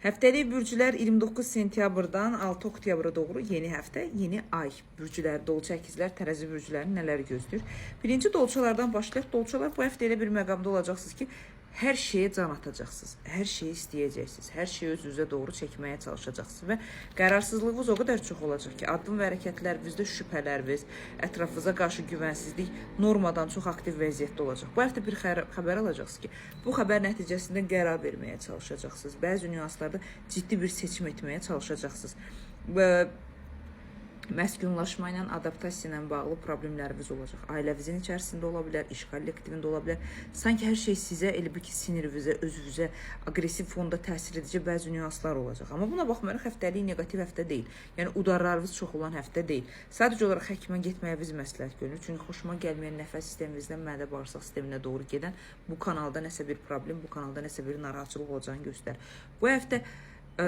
Həftəlik bürcülər 29 sentyabrdan 6 oktyabra doğru yeni həftə, yeni ay bürcülər, dolça əkizlər, tərəzi bürcülərini nələr gözləyir? Birinci dolçalardan başlayaq. Dolçalar bu həftə elə bir məqamda olacaqsınız ki, hər şeyə can atacaqsınız, hər şeyi istəyəcəksiniz, hər şeyi özünüzə doğru çəkməyə çalışacaqsınız və qərarsızlığınız o qədər çox olacaq ki, addım və hərəkətlərinizdə şübhələriniz, ətrafınıza qarşı güvənsizlik normadan çox aktiv vəziyyətdə olacaq. Bu həftə bir xəbər alacaqsınız ki, bu xəbər nəticəsində qərar verməyə çalışacaqsınız. Bəzi nüanslarda ciddi bir seçim etməyə çalışacaqsınız. Məskunlaşma ilə, adaptasiya ilə bağlı problemləriniz olacaq. Ailəvizin içərisində ola bilər, iş kollektivində ola bilər. Sanki hər şey sizə, elə bir ki, sinirvizə, özünüzə aqressiv fonda təsir edici bəzi nüanslar olacaq. Amma buna baxmayaraq həftəlik neqativ həftə deyil. Yəni udarlarınız çox olan həftə deyil. Sadəcə olaraq həkimə getməyiniz məsləhət görülür. Çünki xoşuma gəlməyən nəfəs sisteminizdən mədə bağırsaq sisteminə doğru gedən bu kanalda nəsə bir problem, bu kanalda nəsə bir narahatçılıq olacağını göstərir. Bu həftə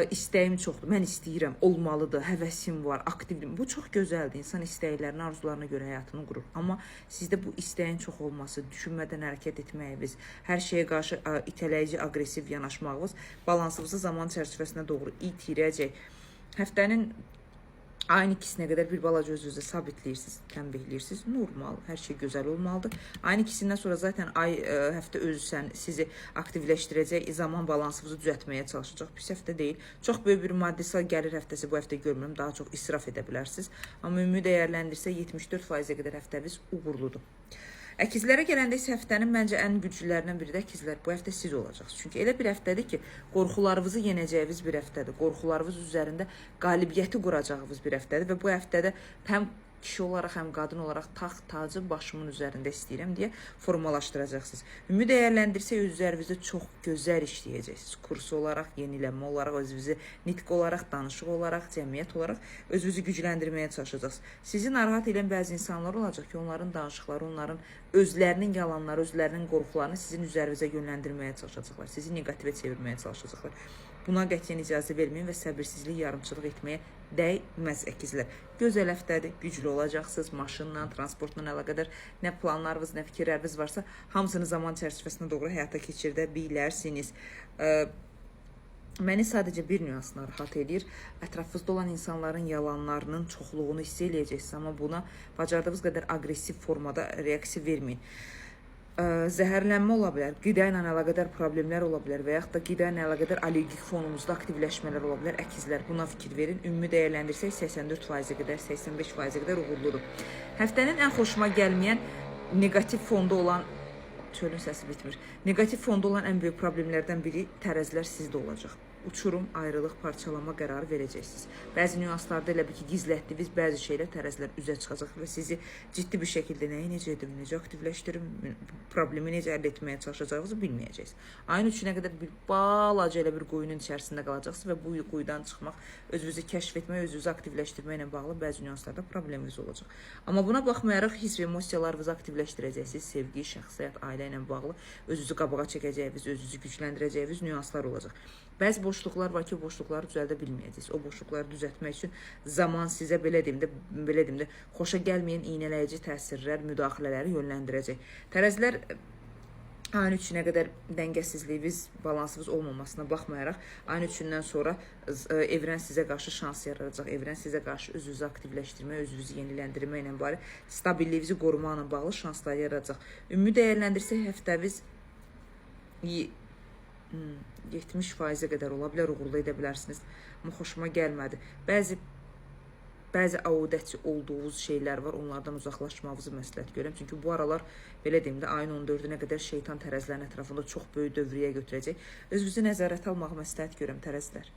istəyim çoxdur. Mən istəyirəm, olmalıdır, həvəsim var, aktivliyim. Bu çox gözəldir. İnsan istəklərini, arzularına görə həyatını qurur. Amma sizdə bu istəyin çox olması, düşünmədən hərəkət etməyiniz, hər şeyə qarşı itələyici, aqressiv yanaşmağınız balansınızı zaman çərçivəsinə doğru itirəcək. Həftənin ayın ikisinə qədər bir balaca özünüzü sabitləyirsiniz, tənbihləyirsiniz. Normal, hər şey gözəl olmalıdır. Ayın ikisindən sonra zaten həftə özü sizi aktivləşdirəcək, zaman balansınızı düzəltməyə çalışacaq. Pis həftə deyil. Çox böyük bir maddesel gəlir həftəsi bu həftə görmürəm. Daha çox israf edə bilərsiniz. Amma ümumi dəyərləndirsə 74%-ə qədər həftəniz uğurludur. Əkizlərə gələndə isə həftənin məncə ən güclülərindən biri də əkizlər. Bu həftə siz olacaqsınız. Çünki elə bir həftədir ki, qorxularınızı yenəcəyiniz bir həftədir. Qorxularınız üzərində qalibiyyəti quracağınız bir həftədir və bu həftədə həm kişi olaraq, həm qadın olaraq taxt, tacı başımın üzərində istəyirəm deyə formalaşdıracaqsınız. Ümumi dəyərləndirsə üzərinizdə çox gözəl işləyəcəksiniz. Kurs olaraq, yenilənmə olaraq, özünüzü nitq olaraq, danışıq olaraq, cəmiyyət olaraq özünüzü gücləndirməyə çalışacaqsınız. Sizi narahat edən bəzi insanlar olacaq ki, onların danışıqları, onların özlərinin yalanları, özlərinin qorxularını sizin üzərinizə yönləndirməyə çalışacaqlar. Sizi neqativə çevirməyə çalışacaqlar. Buna qətiyyən icazə verməyin və səbirsizlik, yarımçılıq etməyə dəyməz əkizlər. Gözəl həftədir, güclü olacaqsınız. Maşınla, transportla əlaqədar nə planlarınız, nə fikirləriniz varsa, hamısını zaman çərçivəsinə doğru həyata keçirdə bilərsiniz. Məni sadəcə bir nüans narahat edir. Ətrafınızda olan insanların yalanlarının çoxluğunu hiss eləyəcəksiniz, amma buna bacardığınız qədər aqressiv formada reaksiya verməyin. Zəhərlənmə ola bilər, qida ilə əlaqədar problemlər ola bilər və yaxud da qida ilə əlaqədar allergik fonumuzda aktivləşmələr ola bilər. Əkizlər, buna fikir verin. Ümumi dəyərləndirsək 84%-ə qədər, 85%-ə qədər uğurludur. Həftənin ən xoşuma gəlməyən negativ fonda olan, çölün səsi bitmir, negativ fonda olan ən böyük problemlərdən biri tərəzilər sizdə olacaq. Uçurum, ayrılıq, parçalama qərarı verəcəksiniz. Bəzi nüanslarda elə bir ki, gizlətdiyiniz bəzi şeylər tərəzilər üzə çıxacaq və sizi ciddi bir şəkildə nəyi necə edim, necə aktivləşdirim, problemi necə əldə etməyə çalışacağınızı bilməyəcəksiniz. Ayın 3-nə qədər bir balaca elə bir quyunun içərisində qalacaqsınız və bu quyudan çıxmaq, özünüzü kəşf etmək, özünüzü aktivləşdirməklə bağlı bəzi nüanslarda probleminiz olacaq. Amma buna baxmayaraq hiss və emosiyalarınızı aktivləşdirəcəksiniz, sevgi, şəxsiyyət, ailə ilə bağlı özünüzü qabağa çəkəcəyiniz, özünüzü gücləndirəcəyiniz nüanslar olacaq. Bəzi boşluqlar var ki, boşluqları düzəldə bilməyəcəksiniz. O boşluqları düzəltmək üçün zaman sizə belə deyim də xoşa gəlməyən iynələyici təsirlər, müdaxilələri yönləndirəcək. Tərəzilər ayın 3-nə qədər dəngəsizliyiniz, balansınız olmamasına baxmayaraq, ayın 3-dən sonra evrən sizə qarşı şans yaradacaq. Evrən sizə qarşı özünüzü aktivləşdirmə, özünüzü yeniləndirmə ilə bari stabilliyinizi qorumaqla bağlı şanslar yaradacaq. Ümumi dəyərləndirsək həftəniz 70%-ə qədər ola bilər, uğurlu edə bilərsiniz. Amma xoşuma gəlmədi. Bəzi audətçi olduğunuz şeylər var, onlardan uzaqlaşmağınızı məsləhət görürəm. Çünki bu aralar, belə deyim də, ayın 14-nə qədər şeytan tərəzlərin ətrafında çox böyük dövriyə götürəcək. Özünüzü nəzarət almağı məsləhət görürəm tərəzlər.